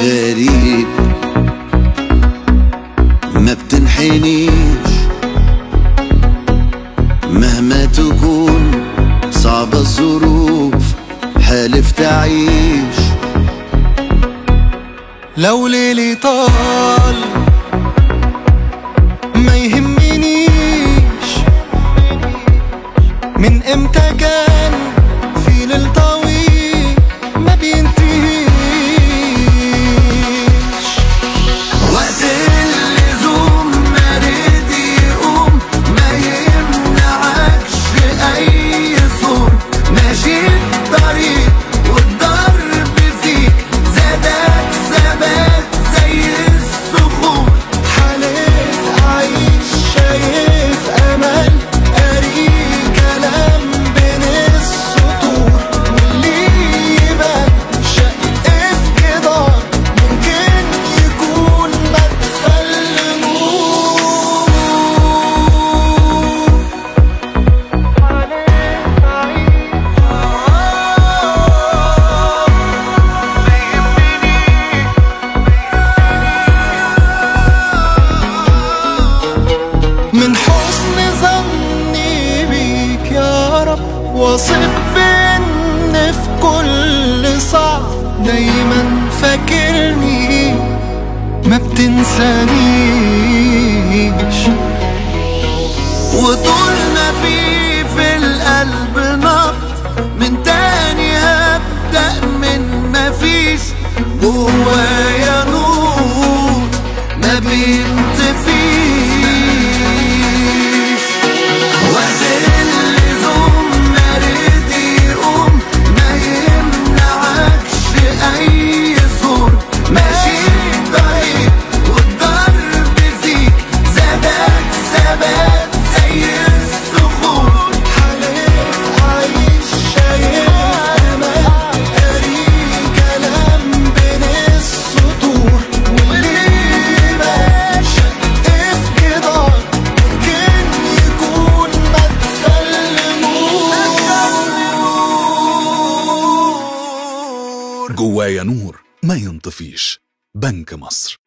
غريب ما بتنحنيش مهما تكون صعبة الظروف، حالف تعيش. لو ليلي طال ما يهمنيش، من امتى كان في ليل طويل ما بينتهيش. وقت اللزوم مريض يقوم ما يمنعكش اي صوت، ماشي الطريق والضرب فيك زادك ثبات زي الصخور. حالف أعيش شايف أمل، قاري كلام بين السطور، واللي يبان شق في جدار ممكن يكون مدخل نور. من حسن ظني بيك يا رب، واثق بإن في كل صعب دايما فاكرني ما بتنسانيش. وطول ما في القلب نبض من تاني هبدأ من مفيش، جوايا نور ما بينطفيش. وقت اللزوم مريض يقوم ما يمنعكش أي صوت، ماشي طريق والضرب فيك زادك ثبات زي الصخور. حالف أعيش شايف أمل، قاري كلام بين السطور، واللي يبان شق في جدار ممكن يكون مدخل نور. جوايا نور ما ينطفيش. بنك مصر.